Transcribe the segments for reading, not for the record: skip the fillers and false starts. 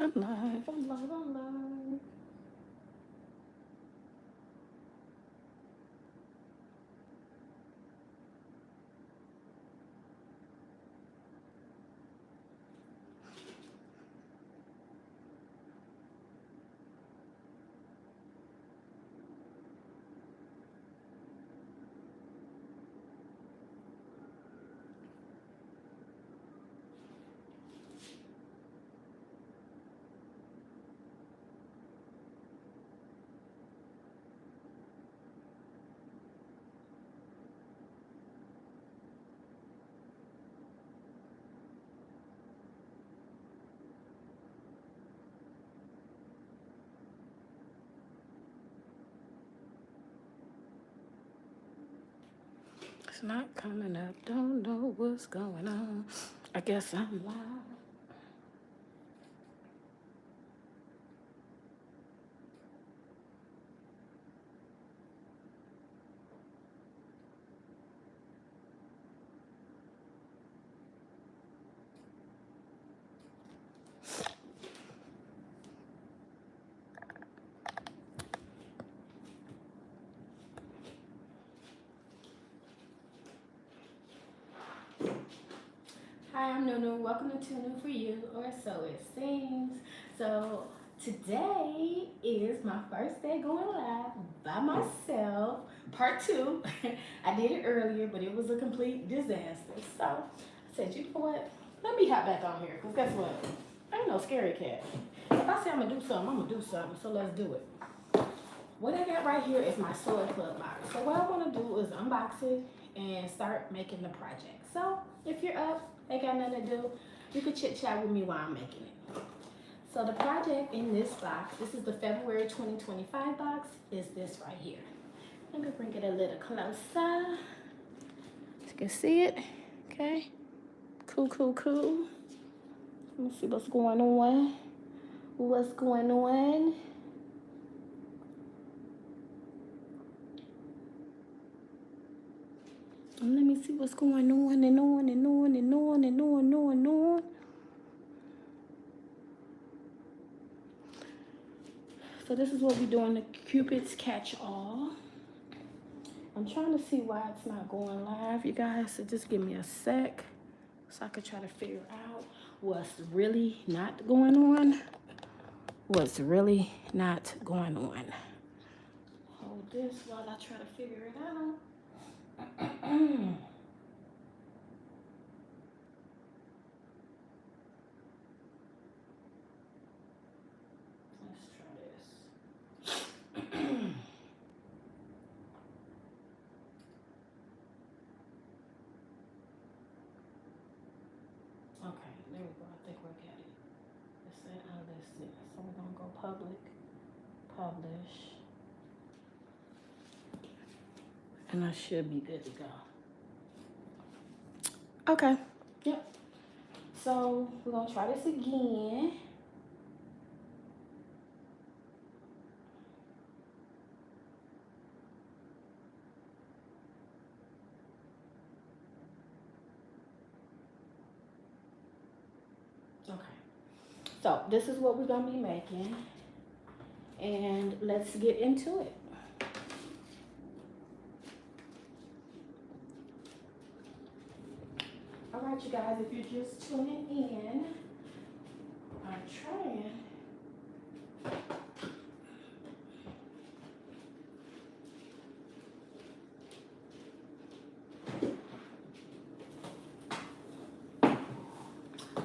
I'm live, I'm live, I'm live. It's not coming up, don't know what's going on. I guess I'm live. Hi, I'm Nunu. Welcome to 2Nu4u, or so it seems. So today is my first day going live by myself. Part two. I did it earlier, but it was a complete disaster. So I said, you know what? Let me hop back on here, because guess what? I ain't no scary cat. If I say I'm gonna do something, I'm gonna do something. So let's do it. What I got right here is my Soy Club box. So what I want to do is unbox it and start making the project. So if you're up, ain't got nothing to do, you could chit chat with me while I'm making it. So the project in this box, this is the February 2025 box, is this right here. I'm gonna bring it a little closer so you can see it. Okay, cool, cool, cool. Let me see what's going on. What's going on? Let me see what's going on and on and on and on and on and on and on. So this is what we're doing, the Cupid's Catch-All. I'm trying to see why it's not going live, you guys. So just give me a sec so I could try to figure out what's really not going on. What's really not going on. Hold this while I try to figure it out. Let's try this. Okay, there we go. I think we're getting it. Let's say listen. So we're gonna go public, publish, and I should be good to go. Okay. Yep. So we're gonna try this again. Okay. So this is what we're gonna be making, and let's get into it. All right, you guys, if you're just tuning in, I'm trying.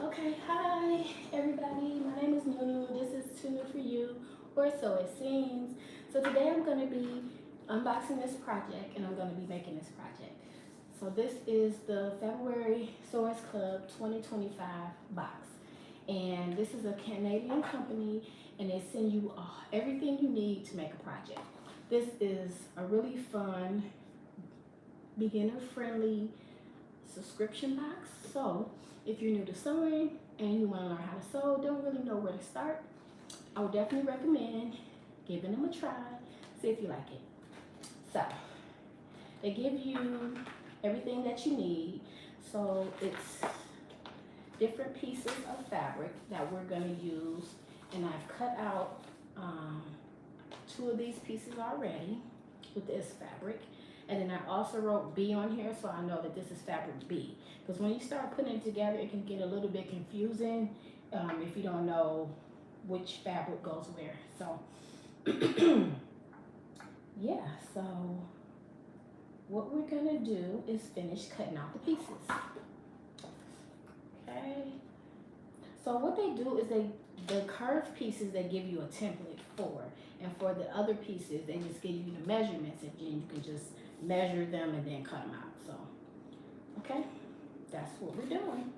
Okay, hi everybody. My name is Nunu. This is 2Nu4u, or so it seems. So today I'm going to be unboxing this project, and I'm going to be making this project. So this is the February Source Club 2025 box, and this is a Canadian company, and they send you everything you need to make a project. This is a really fun, beginner-friendly subscription box. So if you're new to sewing and you want to learn how to sew, don't really know where to start, I would definitely recommend giving them a try, see if you like it. So they give you everything that you need. So it's different pieces of fabric that we're gonna use, and I've cut out 2 of these pieces already with this fabric. And then I also wrote B on here so I know that this is fabric B. Because when you start putting it together, it can get a little bit confusing if you don't know which fabric goes where. So, yeah, so what we're gonna do is finish cutting out the pieces. Okay. So what they do is the curved pieces they give you a template for. And for the other pieces, they just give you the measurements, and then you can just measure them and then cut them out. So, okay, that's what we're doing.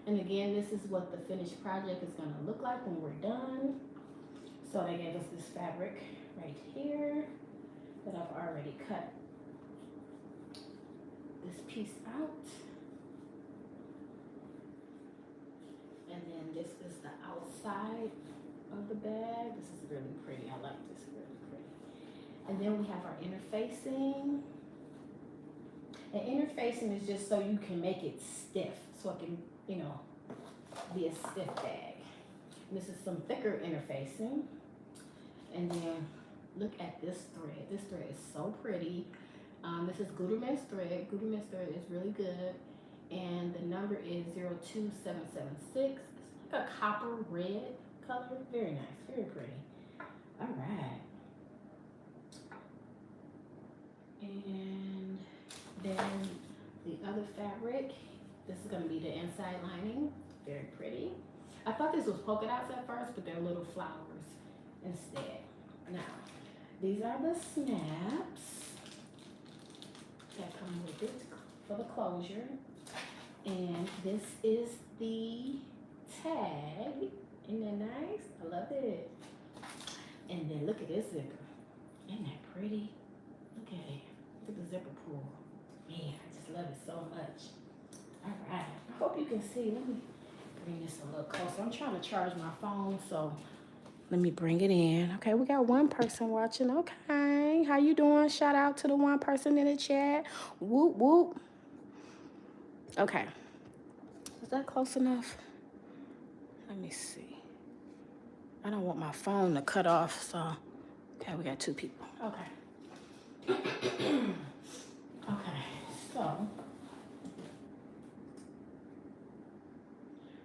And again, this is what the finished project is gonna look like when we're done. So they gave us this fabric right here that I've already cut this piece out. And then this is the outside of the bag. This is really pretty. I like this, really pretty. And then we have our interfacing. And interfacing is just so you can make it stiff, so it can, you know, be a stiff bag. And this is some thicker interfacing. And then look at this thread. This thread is so pretty. This is Guterman's thread. Guterman's thread is really good. And the number is 02776. It's like a copper red color. Very nice, very pretty. All right. And then the other fabric, this is gonna be the inside lining. Very pretty. I thought this was polka dots at first, but they're little flowers instead. Now, these are the snaps that come with it for the closure. And this is the tag. Isn't that nice? I love it. And then look at this zipper. Isn't that pretty? Look at it. Look at the zipper pull. Man, I just love it so much. All right. I hope you can see. Let me bring this a little closer. I'm trying to charge my phone, so let me bring it in. Okay, we got one person watching. Okay. How you doing? Shout out to the one person in the chat. Whoop, whoop. Okay. Is that close enough? Let me see. I don't want my phone to cut off, so. Okay, we got 2 people. Okay. Okay, so.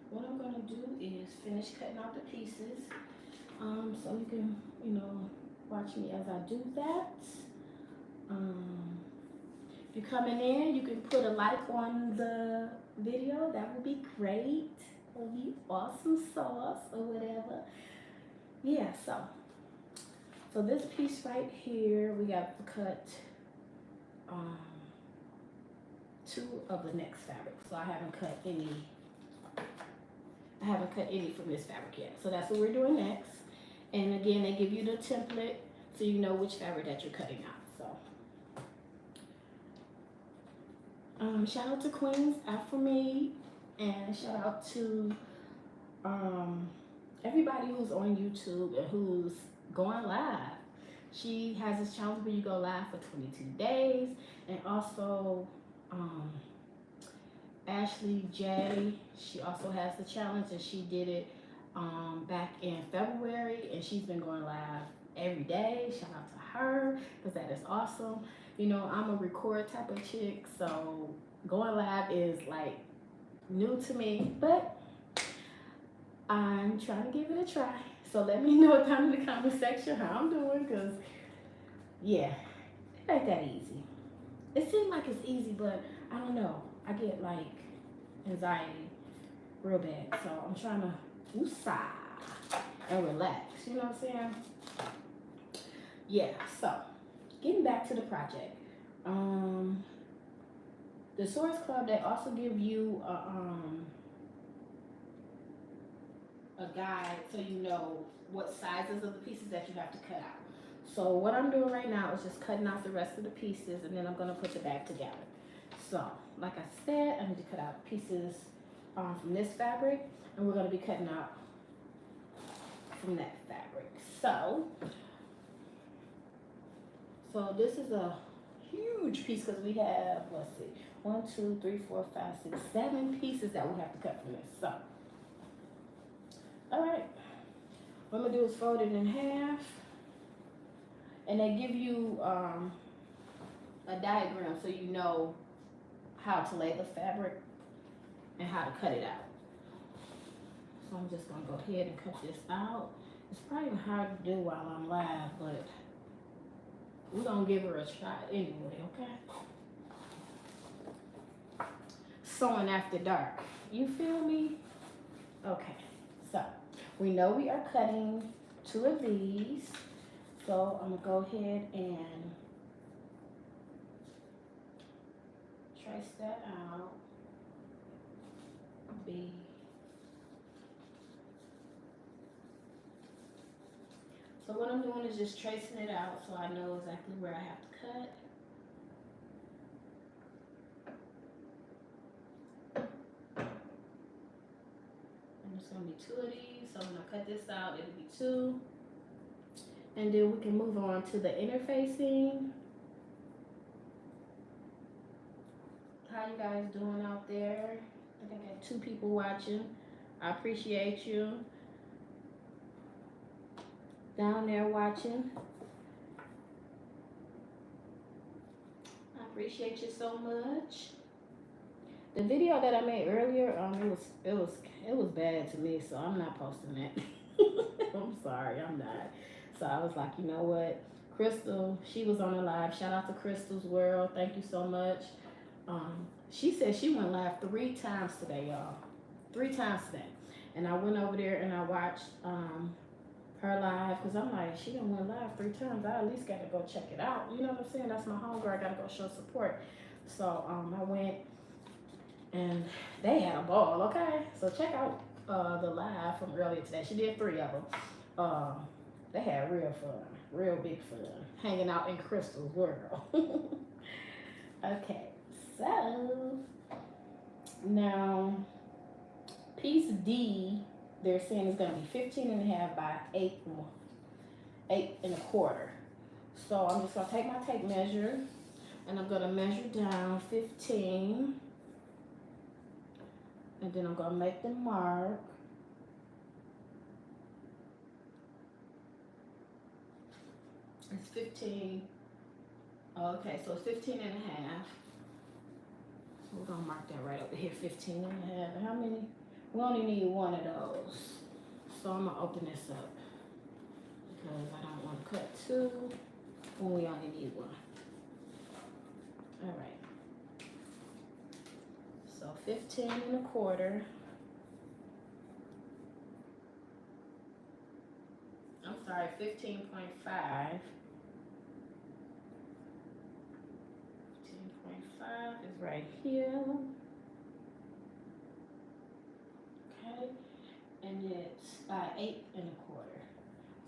What I'm gonna do is finish cutting out the pieces. So you can, you know, watch me as I do that. If you're coming in, you can put a like on the video. That would be great. That would be awesome sauce or whatever. Yeah, so this piece right here, we got to cut 2 of the next fabric. So I haven't cut any from this fabric yet. So that's what we're doing next. And again, they give you the template so you know which fabric that you're cutting out. So shout out to Queens After Me, and shout out to everybody who's on YouTube and who's going live. She has this challenge where you go live for 22 days. And also Ashley J, she also has the challenge, and she did it back in February, and she's been going live every day. Shout out to her, because that is awesome. You know, I'm a record type of chick, so going live is like new to me, but I'm trying to give it a try. So let me know down in the comment section how I'm doing, because yeah, it ain't that easy. It seems like it's easy, but I don't know. I get like anxiety real bad. So I'm trying to woosah and relax. You know what I'm saying? Yeah, so getting back to the project. The Source Club, they also give you a guide so you know what sizes of the pieces that you have to cut out. So what I'm doing right now is just cutting out the rest of the pieces, and then I'm going to put the bag together. So, like I said, I need to cut out pieces from this fabric, and we're going to be cutting out from that fabric. So this is a huge piece because we have, let's see, 1, 2, 3, 4, 5, 6, 7 pieces that we have to cut from this. So, all right. What I'm gonna do is fold it in half, and they give you a diagram so you know how to lay the fabric and how to cut it out. So I'm just gonna go ahead and cut this out. It's probably hard to do while I'm live, but we're gonna give her a shot anyway, okay? Sewing after dark. You feel me? Okay, so we know we are cutting 2 of these. So I'm gonna go ahead and trace that out. B. So what I'm doing is just tracing it out so I know exactly where I have to cut. And it's gonna be 2 of these, so I'm gonna cut this out, it'll be 2. And then we can move on to the interfacing. How you guys doing out there? I think I got 2 people watching. I appreciate you. Down there watching. I appreciate you so much. The video that I made earlier, it was bad to me, so I'm not posting that. I'm sorry, I'm not. So I was like, you know what? Crystal, she was on the live. Shout out to Crystal's World. Thank you so much. She said she went live 3 times today, y'all. 3 times today. And I went over there and I watched her live, because I'm like, she done went live 3 times. I at least got to go check it out. You know what I'm saying? That's my homegirl. I got to go show support. So I went and they had a ball, okay? So check out the live from earlier today. She did 3 of them. They had real fun, real big fun, hanging out in Crystal's World. Okay, so now piece D, they're saying it's going to be 15 and a half by 8 and a quarter. So I'm just going to take my tape measure and I'm going to measure down 15, and then I'm going to make the mark. It's 15. Okay, so it's 15 and a half. So we're gonna mark that right over here, 15 and a half. How many? We only need 1 of those. So I'm gonna open this up because I don't want to cut 2 when we only need 1. All right. So 15 and a quarter. I'm sorry, 15.5. 15.5 is right here. Okay, and it's by 8 and a quarter.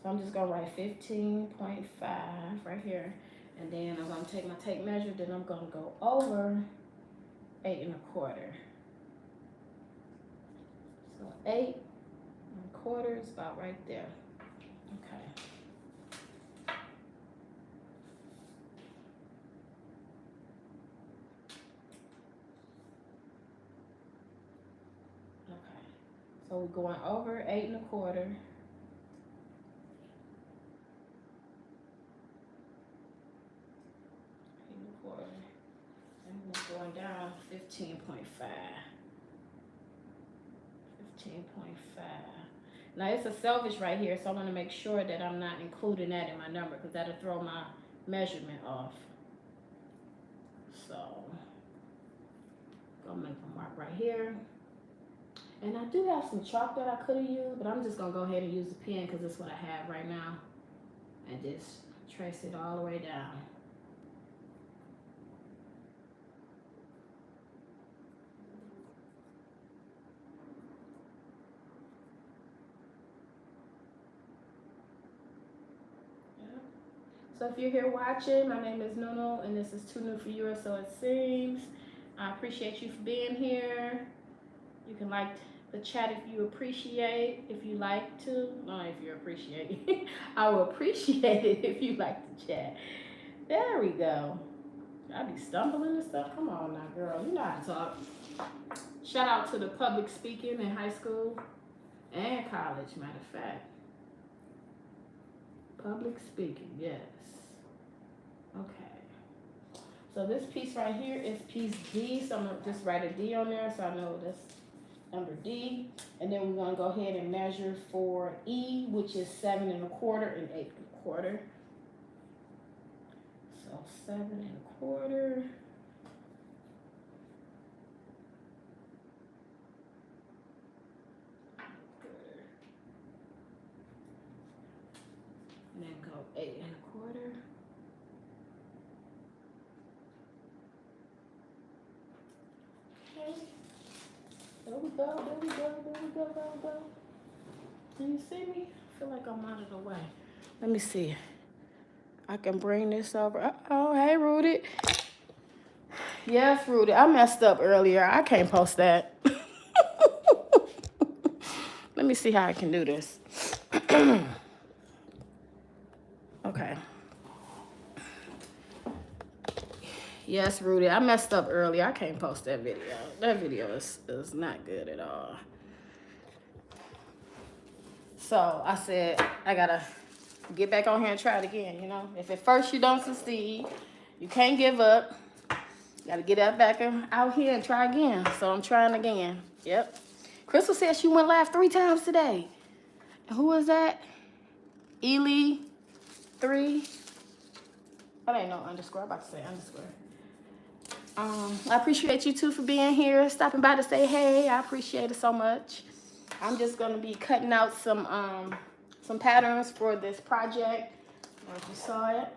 So I'm just gonna write 15.5 right here, and then I'm gonna take my tape measure. Then I'm gonna go over 8 and a quarter. So 8 and a quarter is about right there. Okay. Okay. So we're going over 8 and a quarter. 8 and a quarter. And we're going down 15.5. 15.5. Now it's a selvage right here, so I want to make sure that I'm not including that in my number because that'll throw my measurement off. So, gonna make a mark right here. And I do have some chalk that I could have used, but I'm just gonna go ahead and use the pen because that's what I have right now. And just trace it all the way down. So if you're here watching, my name is Nunu, and this is 2Nu4u, or so it seems. I appreciate you for being here. You can like the chat if you appreciate, if you like to. No, if you appreciate. I will appreciate it if you like the chat. There we go. I be stumbling and stuff. Come on now, girl. You know how to talk. Shout out to the public speaking in high school and college, matter of fact. Public speaking, yes. Okay. So this piece right here is piece D. So I'm going to just write a D on there so I know that's number D. And then we're going to go ahead and measure for E, which is 7 1/4 and 8 1/4. So 7 1/4. And then go 8 1/4. Okay. There we go, there we go, there we go, there we go. Do you see me? I feel like I'm out of the way. Let me see. I can bring this over. Oh, hey, Rudy. Yes, Rudy. I messed up earlier. I can't post that. Let me see how I can do this. Okay. Yes, Rudy. I messed up earlier. I can't post that video. That video is not good at all. So I said, I gotta get back on here and try it again, you know? If at first you don't succeed, you can't give up. You gotta get back out here and try again. So I'm trying again. Yep. Crystal said she went live 3 times today. And who was that? Ely 3. That ain't no underscore. I'm about to say underscore. I appreciate you too for being here, stopping by to say hey. I appreciate it so much. I'm just gonna be cutting out some patterns for this project. I don't know if you saw it.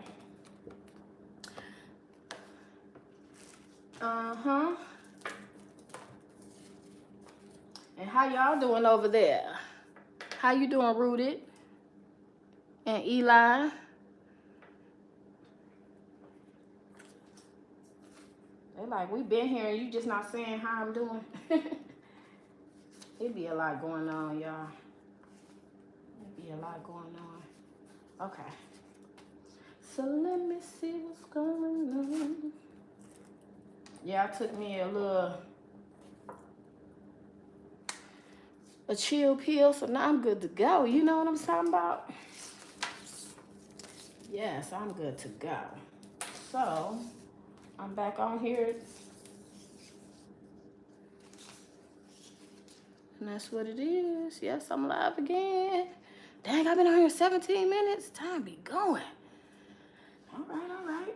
And how y'all doing over there? How you doing, Rooted? And Eli? They like, we been here and you just not saying how I'm doing. It be a lot going on, y'all. It be a lot going on. Okay. So let me see what's going on. Yeah, I took me a chill pill, so now I'm good to go. You know what I'm talking about? Yes, I'm good to go. So I'm back on here. And that's what it is. Yes, I'm live again. Dang, I've been on here 17 minutes. Time be going. All right, all right.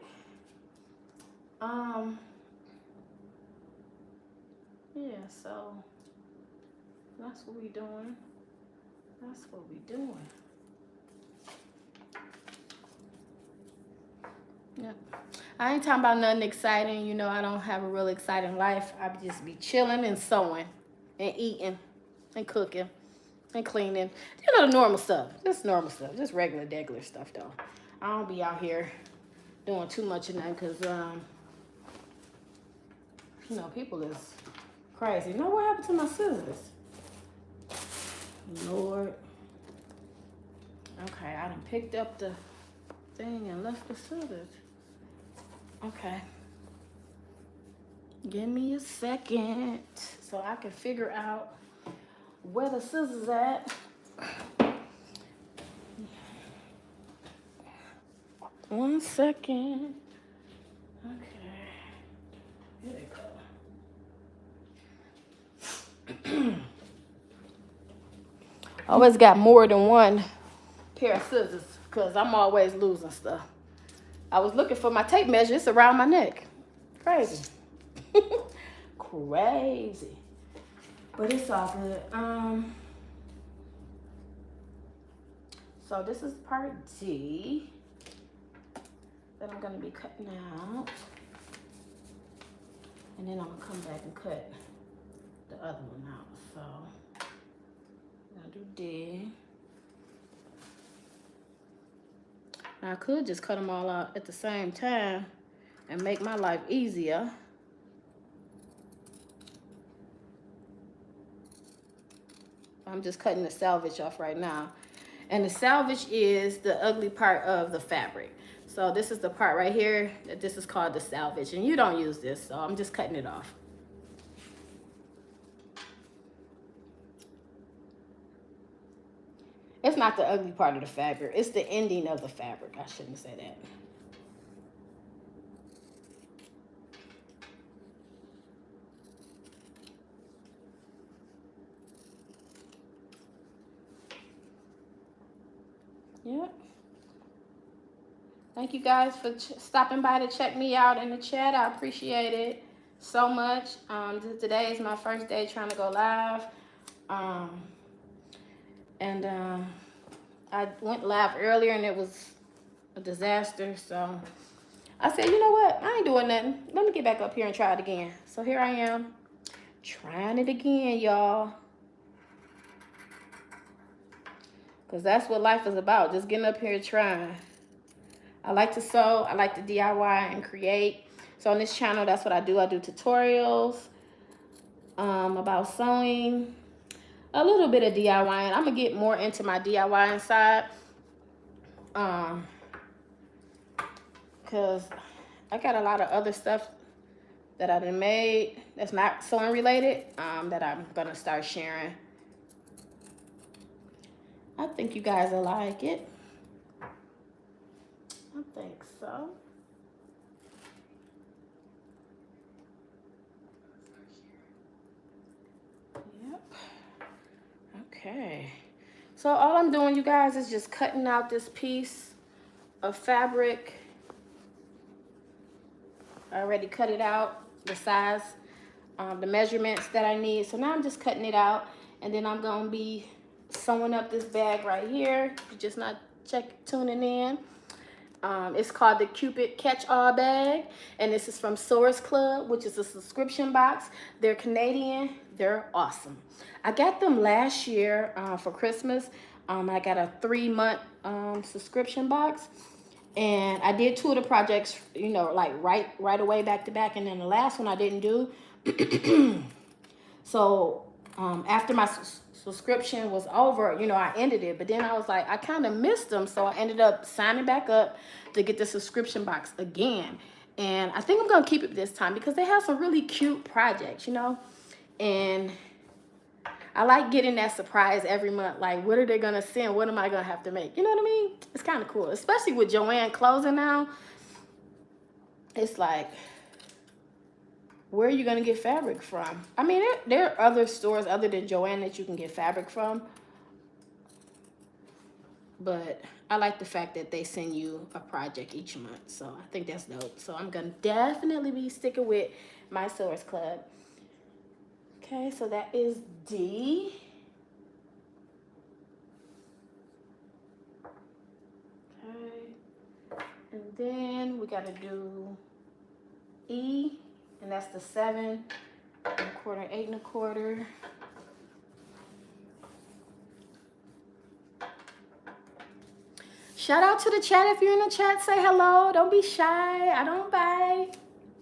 Yeah, so that's what we doing. That's what we doing. Yeah. I ain't talking about nothing exciting. You know, I don't have a real exciting life. I just be chilling and sewing and eating and cooking and cleaning. You know, the normal stuff. Just normal stuff. Just regular stuff, though. I don't be out here doing too much of that because, you know, people is crazy. You know what happened to my scissors? Lord. Okay, I done picked up the thing and left the scissors. Okay. Give me a second so I can figure out where the scissors at. One second. Okay. Here they go. Always got more than one pair of scissors because I'm always losing stuff. I was looking for my tape measure. It's around my neck. Crazy. Crazy. But it's all good. So this is part D that I'm gonna be cutting out. And then I'm gonna come back and cut the other one out. So I'm gonna do D. Now, I could just cut them all out at the same time and make my life easier. I'm just cutting the salvage off right now. And the selvage is the ugly part of the fabric. So this is the part right here, that this is called the selvage. And you don't use this, so I'm just cutting it off. It's not the ugly part of the fabric. It's the ending of the fabric. I shouldn't say that. Yep. Thank you guys for stopping by to check me out in the chat. I appreciate it so much. Today is my first day trying to go live. I went live earlier and it was a disaster. So I said, you know what? I ain't doing nothing. Let me get back up here and try it again. So here I am, trying it again, y'all. Because that's what life is about, just getting up here trying. I like to sew, I like to DIY and create. So on this channel, that's what I do. I do tutorials about sewing, a little bit of DIYing. I'm gonna get more into my DIYing side. Because I got a lot of other stuff that I done made that's not sewing related that I'm gonna start sharing. I think you guys will like it. I think so. Yep. Okay. So all I'm doing, you guys, is just cutting out this piece of fabric. I already cut it out, the size, the measurements that I need. So now I'm just cutting it out, and then I'm gonna be sewing up this bag right here. You're just not tuning in. It's called the Cupid Catch-All Bag, and this is from Sewers Club, which is a subscription box. They're Canadian. They're awesome. I got them last year for Christmas. I got a 3-month subscription box, and I did 2 of the projects, you know, like right away, back to back, and then the last one I didn't do. So after my subscription was over, you know, I ended it, but then I was like, I kind of missed them, so I ended up signing back up to get the subscription box again. And I think I'm gonna keep it this time because they have some really cute projects, you know, and I like getting that surprise every month. Like, what are they gonna send? What am I gonna have to make? You know what I mean? It's kind of cool, especially with Joann closing now. It's like, where are you going to get fabric from? I mean, there are other stores other than Joann that you can get fabric from. But I like the fact that they send you a project each month. So I think that's dope. So I'm going to definitely be sticking with my Sewers Club. Okay, so that is D. Okay. And then we got to do E. And that's the 7 1/4, 8 1/4. Shout out to the chat. If you're in the chat, say hello. Don't be shy. I don't bite.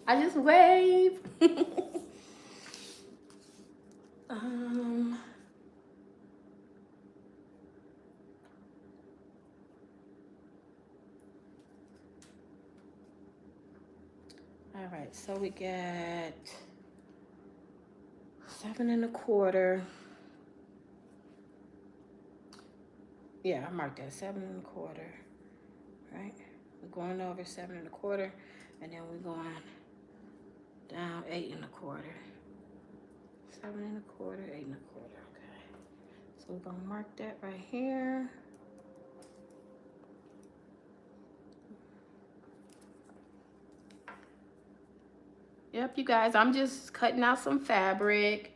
I just wave. All right, so we got 7 1/4. Yeah, I marked that 7 1/4. Right? We're going over 7 1/4, and then we're going down 8 1/4. 7 1/4, 8 1/4. Okay. So we're gonna mark that right here. Yep, you guys, I'm just cutting out some fabric.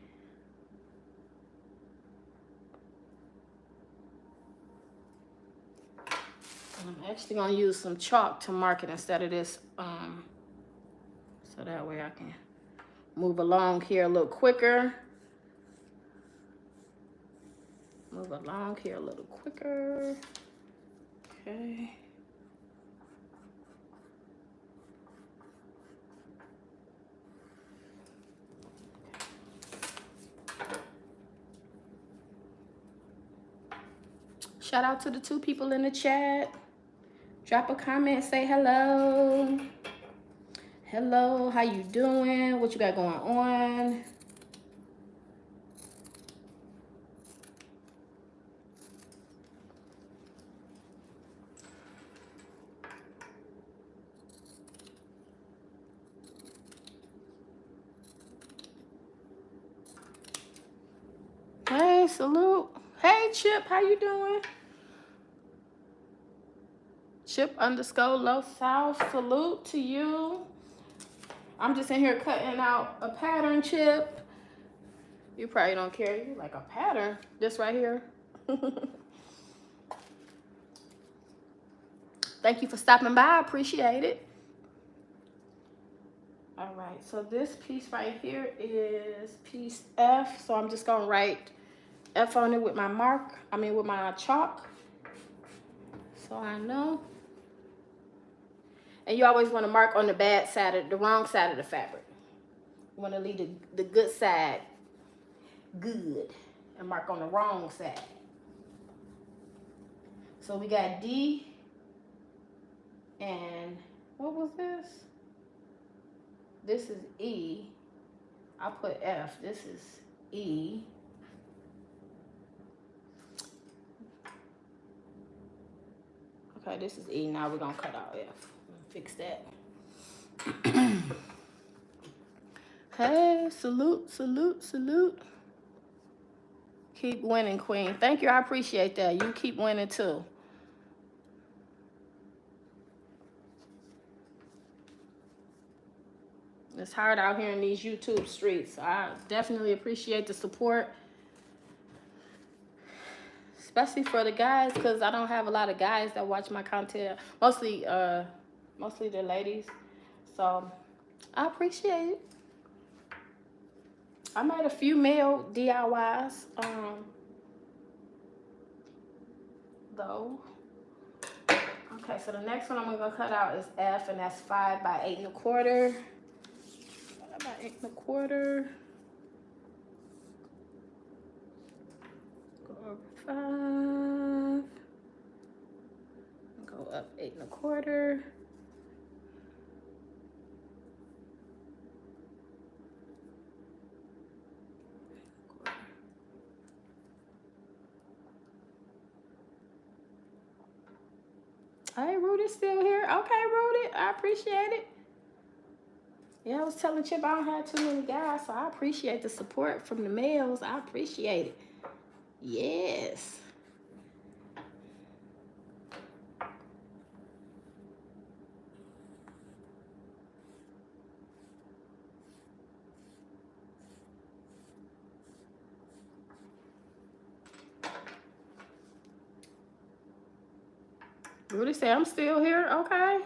I'm actually gonna use some chalk to mark it instead of this, so that way I can move along here a little quicker. Move along here a little quicker. Okay. Shout out to the 2 people in the chat. Drop a comment, say hello. Hello, how you doing? What you got going on? Hey, salute. Hey, Chip, how you doing? Chip_low south, salute to you. I'm just in here cutting out a pattern, Chip. You probably don't care. You like a pattern, this right here. Thank you for stopping by, I appreciate it. All right, so this piece right here is piece F. So I'm just gonna write F on it with my with my chalk. So I know. And you always want to mark on the the wrong side of the fabric. You want to leave the good side good and mark on the wrong side. So we got D and what was this? This is E. I put F. This is E. Okay, this is E. Now we're going to cut out F. Fix that. Hey, salute, salute, salute. Keep winning, Queen. Thank you. I appreciate that. You keep winning, too. It's hard out here in these YouTube streets. I definitely appreciate the support. Especially for the guys, because I don't have a lot of guys that watch my content. Mostly the ladies. So I appreciate it. I made a few male DIYs, though. Okay, so the next one I'm gonna cut out is F, and that's 5 by 8 1/4. 5 by 8 1/4. Go over 5. Go up 8 1/4. Hey, Rudy's still here. Okay, Rudy, I appreciate it. Yeah, I was telling Chip I don't have too many guys, so I appreciate the support from the males. I appreciate it. Yes. Rudy said, I'm still here. Okay.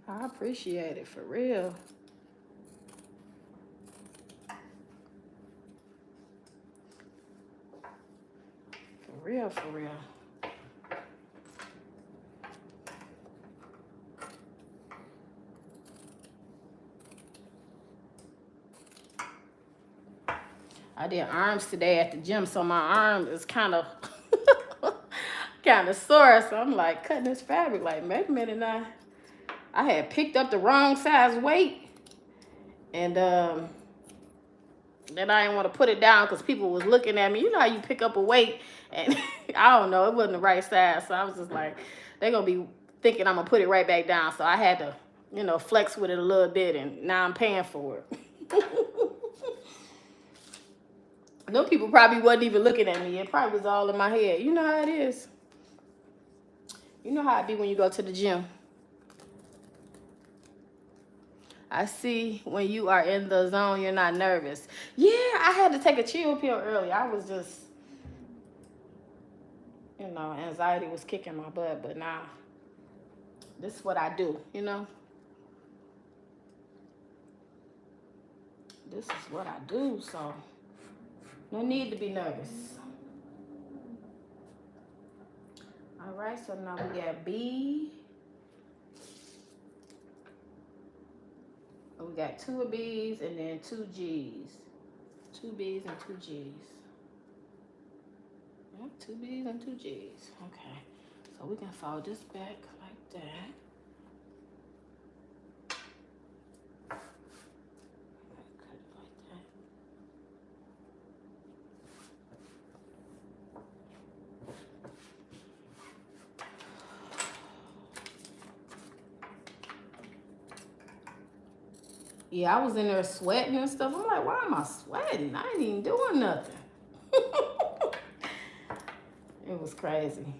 I appreciate it, for real. For real, for real. I did arms today at the gym, so my arm is kind of sore. So I'm like cutting this fabric. Like, wait a minute now. I had picked up the wrong size weight, and then I didn't want to put it down because people was looking at me. You know how you pick up a weight, and I don't know, it wasn't the right size. So I was just like, they're gonna be thinking I'm gonna put it right back down. So I had to, you know, flex with it a little bit, and now I'm paying for it. Them people probably wasn't even looking at me. It probably was all in my head. You know how it is. You know how it be when you go to the gym. I see when you are in the zone, you're not nervous. Yeah, I had to take a chill pill earlier. I was just, you know, anxiety was kicking my butt. But now, this is what I do, you know. This is what I do, so no need to be nervous. All right, so now we got B. we got 2 B's and then 2 G's. 2 B's and 2 G's. Yep, 2 B's and 2 G's. Okay. So we can fold this back like that. Cut it like that. Yeah, I was in there sweating and stuff. I'm like, why am I sweating? I ain't even doing nothing. It was crazy.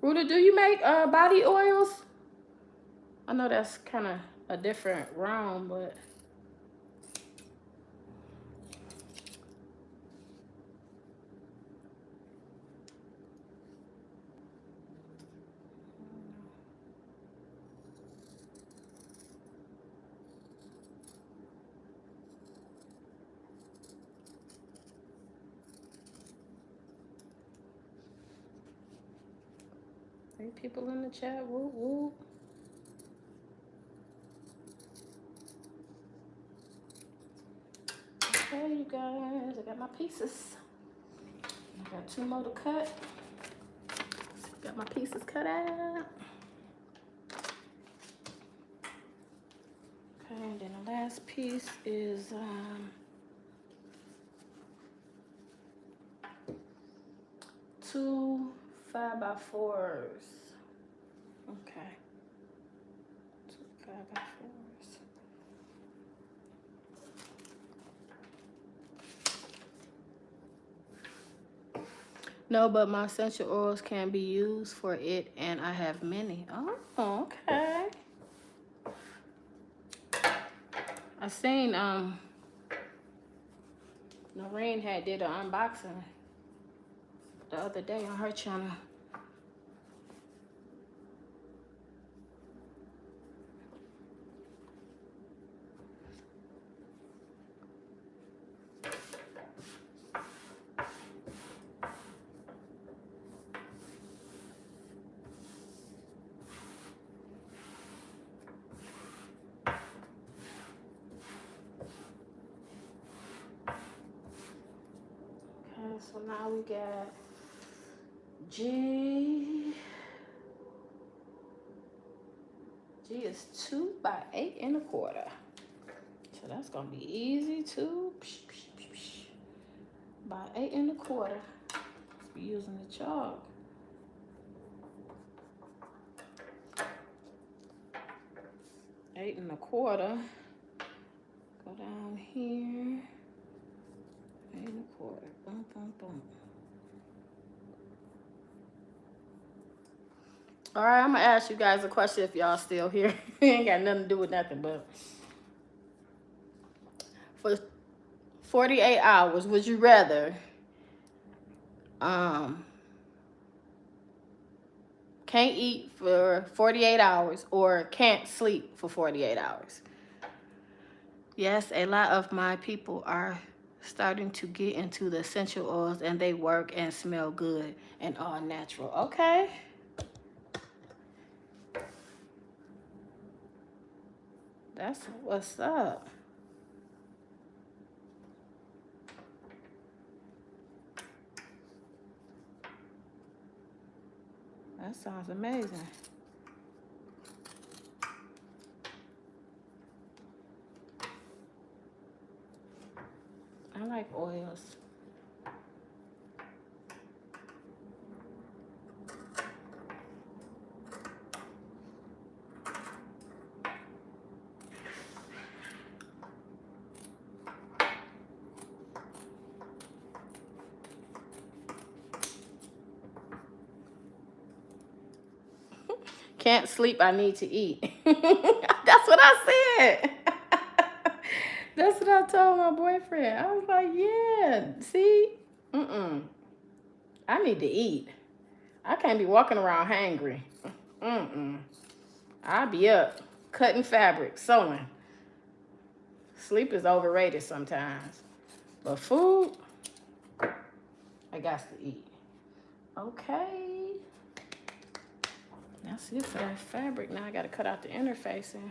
Ruta, do you make body oils? I know that's kind of a different realm, but any people in the chat? Woo woo. Okay, you guys, I got my pieces. I got 2 more to cut. Got my pieces cut out. Okay, and then the last piece is 2 5x4s. Okay. 2 5x4s. No, but my essential oils can be used for it, and I have many. Oh, okay. I seen Noreen had did an unboxing the other day on her channel. So now we got G. G is 2 by 8 1/4. So that's gonna be easy. 2 by 8 1/4. Let's be using the chalk. 8 1/4. Go down here. 8 1/4. Boom, boom, boom. All right, I'm gonna ask you guys a question if y'all still here. It ain't got nothing to do with nothing, but for 48 hours, would you rather can't eat for 48 hours or can't sleep for 48 hours? Yes, a lot of my people are starting to get into the essential oils, and they work and smell good and all natural. Okay. That's what's up. That sounds amazing. I like oils. Can't sleep, I need to eat. That's what I said. That's what I told my boyfriend. I was like, yeah, see? I need to eat. I can't be walking around hangry. I'll be up, cutting fabric, sewing. Sleep is overrated sometimes. But food, I got to eat. Okay. That's it for that fabric. Now I got to cut out the interfacing.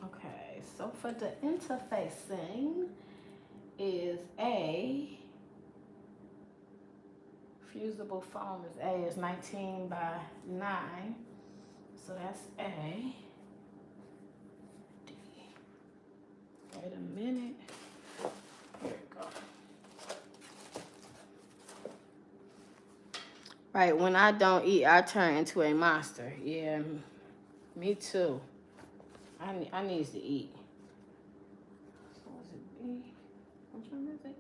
Okay, so for the interfacing is A. Fusible foam is A, is 19 by 9. So that's A. D. Wait a minute. Here we go. Right, when I don't eat, I turn into a monster. Yeah, me too. I need to eat. So is it B? Which one is it?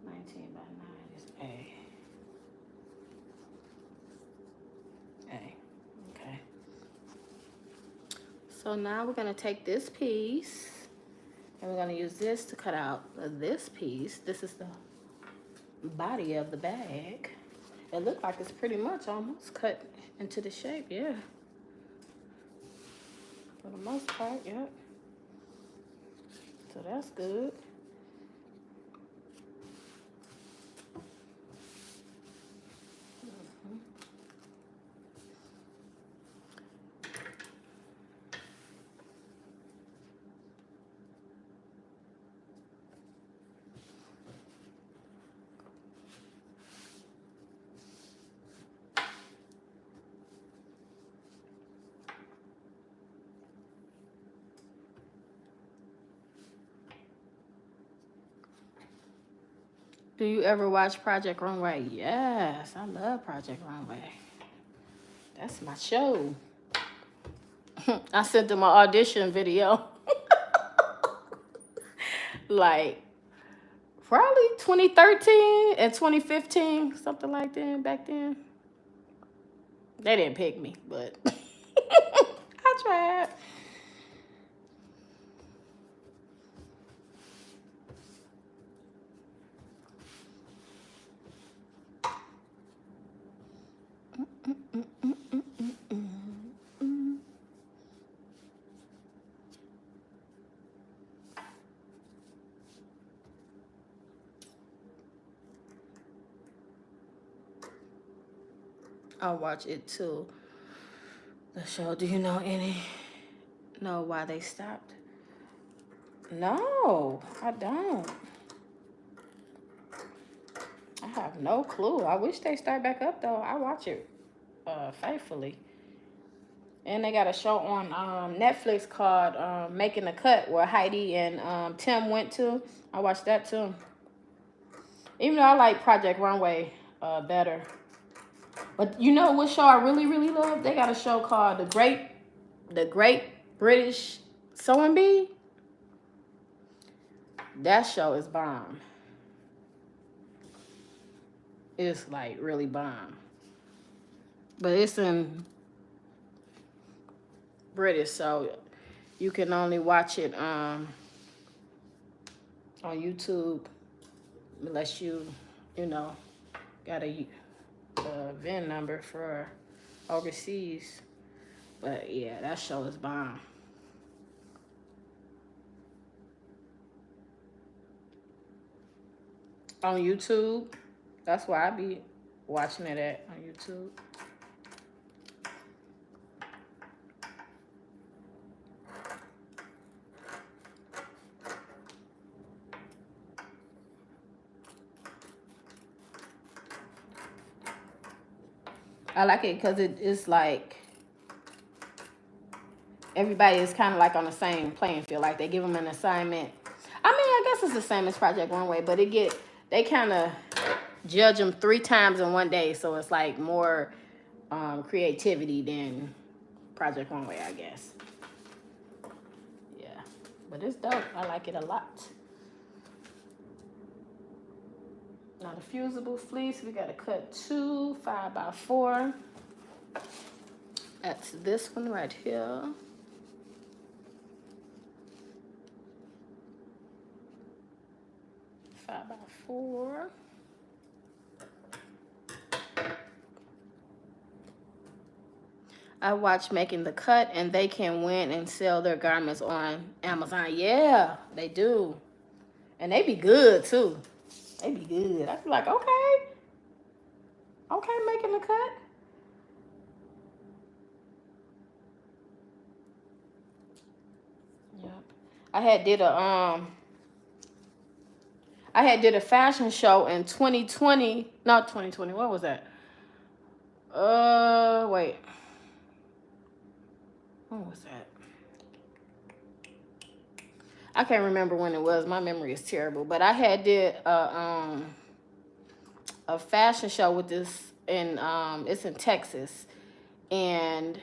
19 by 9 is A. A. Okay. So now we're going to take this piece and we're going to use this to cut out this piece. This is the body of the bag. It looks like it's pretty much almost cut into the shape, yeah. For the most part, yep. So that's good. Do you ever watch Project Runway? Yes, I love Project Runway. That's my show. I sent them an audition video. Like, probably 2013 and 2015, something like that back then. They didn't pick me, but I tried. I'll watch it too. The show. Do you know why they stopped? No, I don't. I have no clue. I wish they start back up though. I watch it faithfully. And they got a show on Netflix called Making the Cut, where Heidi and Tim went to. I watched that too. Even though I like Project Runway better. But you know what show I really, really love? They got a show called The Great British Sewing Bee. That show is bomb. It's like really bomb. But it's in British, so you can only watch it on YouTube unless you know, got a VIN number for overseas. But yeah, that show is bomb. On YouTube. That's why I be watching it at on YouTube. I like it because it's like everybody is kind of like on the same playing field. Like they give them an assignment. I mean, I guess it's the same as Project Runway, but they kind of judge them 3 times in one day. So it's like more creativity than Project Runway, I guess. Yeah, but it's dope. I like it a lot. Now the fusible fleece, we gotta cut 2 5x4. That's this one right here. 5x4. I watch Making the Cut, and they can win and sell their garments on Amazon. Yeah, they do. And they be good, too. They be good. I be like, okay. Okay, Making the Cut. Yep. I had did a fashion show in 2020. Not 2020. What was that? Wait. What was that? I can't remember when it was. My memory is terrible. But I had did a fashion show with this it's in Texas, and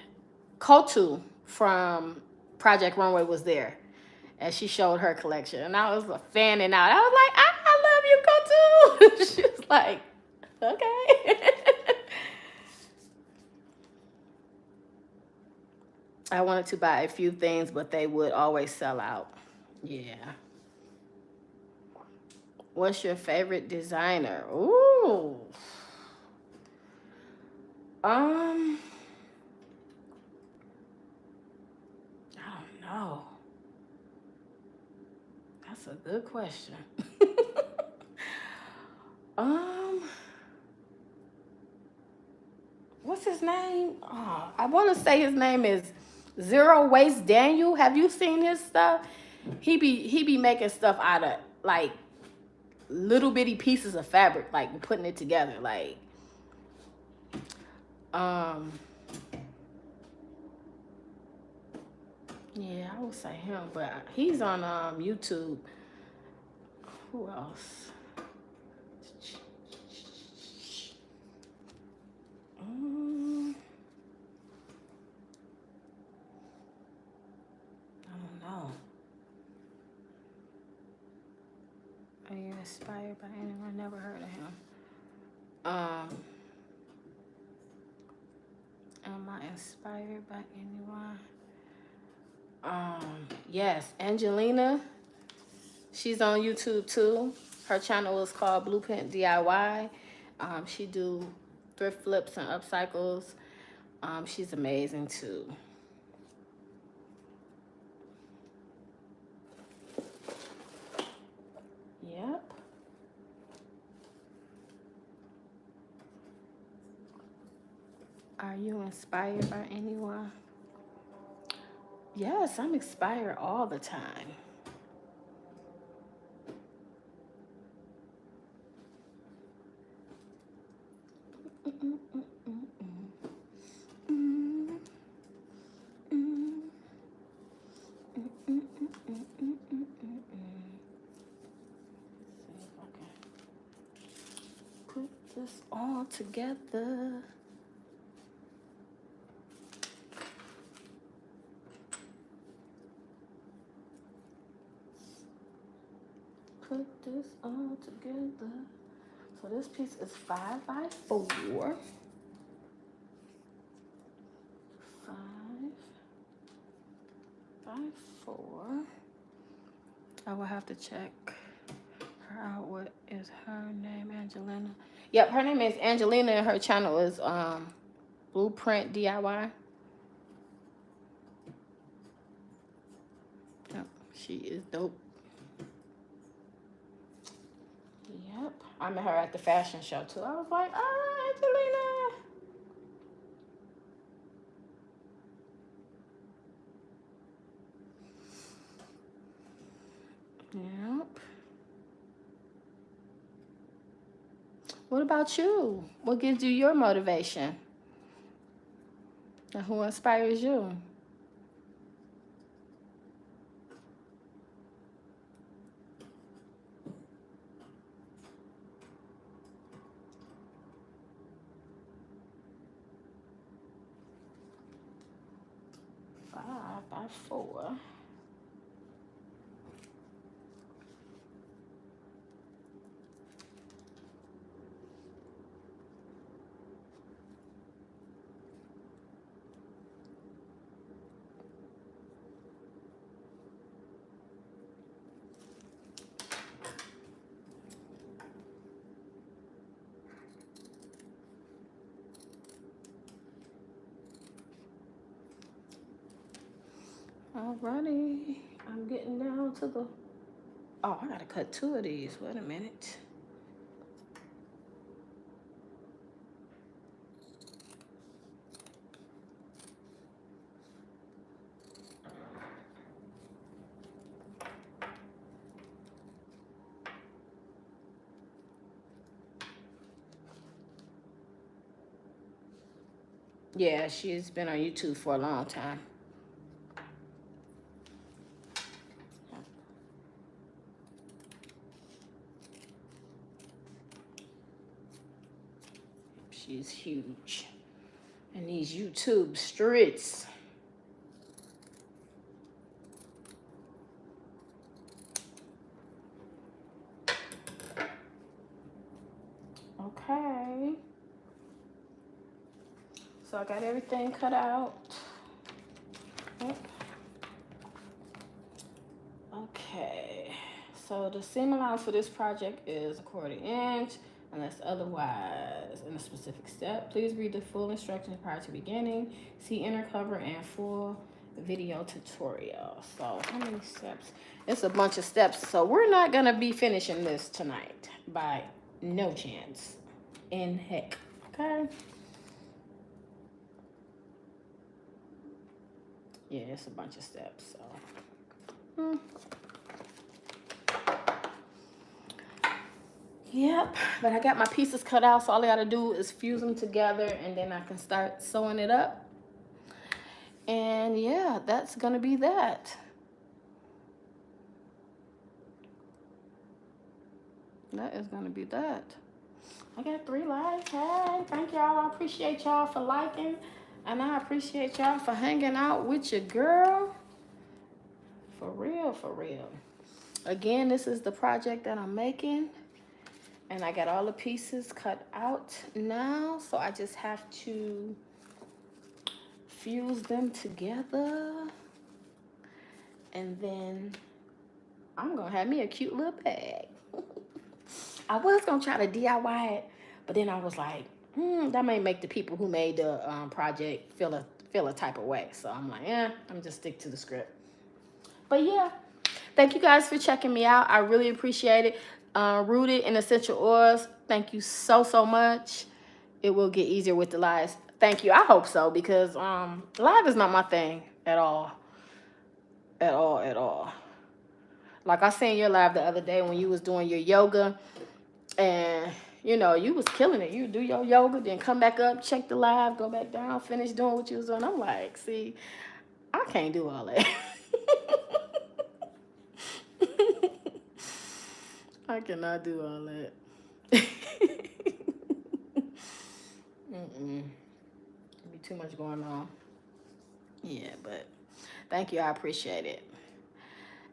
Kotu from Project Runway was there, and she showed her collection, and I was fanning out. I was like, I love you, Kotu. She was like, okay. I wanted to buy a few things, but they would always sell out. Yeah. What's your favorite designer? Ooh. I don't know. That's a good question. What's his name? Oh, I want to say his name is Zero Waste Daniel. Have you seen his stuff? He be making stuff out of like little bitty pieces of fabric, like putting it together, like yeah, I would say him, but he's on YouTube. Who else? I don't know. Are you inspired by anyone? Never heard of him. Am I inspired by anyone? Yes, Angelina. She's on YouTube too. Her channel is called Blueprint DIY. She do thrift flips and upcycles. She's amazing too. Yep. Are you inspired by anyone? Yes, I'm inspired all the time. Put this all together. Put this all together. So this piece is 5x4. 5x4. I will have to check her out. What is her name? Angelina. Yep, her name is Angelina, and her channel is Blueprint DIY. Yep, she is dope. Yep, I met her at the fashion show too. I was like, Angelina. Yep. What about you? What gives you your motivation? And who inspires you? Five by 4. Alrighty, I'm getting down to the, oh, I gotta cut 2 of these, wait a minute. Yeah, she's been on YouTube for a long time. She's huge in these YouTube streets. Okay. So I got everything cut out. Okay. So the seam allowance for this project is 1/4 inch, unless otherwise in a specific step. Please read the full instructions prior to beginning. See inner cover and full video tutorial. So how many steps? It's a bunch of steps. So we're not gonna be finishing this tonight by no chance in heck. Okay. Yeah, it's a bunch of steps. So. Yep, but I got my pieces cut out, so all I gotta do is fuse them together and then I can start sewing it up. And yeah, that's gonna be that. That is gonna be that. I got 3 likes. Hey, thank y'all. I appreciate y'all for liking. And I appreciate y'all for hanging out with your girl. For real, for real. Again, this is the project that I'm making. And I got all the pieces cut out now. So I just have to fuse them together. And then I'm going to have me a cute little bag. I was going to try to DIY it. But then I was like, that may make the people who made the project feel a type of way. So I'm like, I'm just stick to the script. But yeah, thank you guys for checking me out. I really appreciate it. Rooted in essential oils, thank you so much. It will get easier with the lives. Thank you. I hope so, because live is not my thing at all. At all. Like I seen your live the other day when you was doing your yoga, and you know, you was killing it. You do your yoga, then come back up, check the live, go back down, finish doing what you was doing. I'm like, see, I can't do all that. I cannot do all that. Be too much going on. Yeah, but thank you. I appreciate it.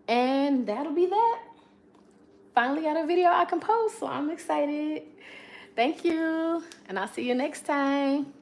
And that'll be that. Finally got a video I can post, so I'm excited. Thank you. And I'll see you next time.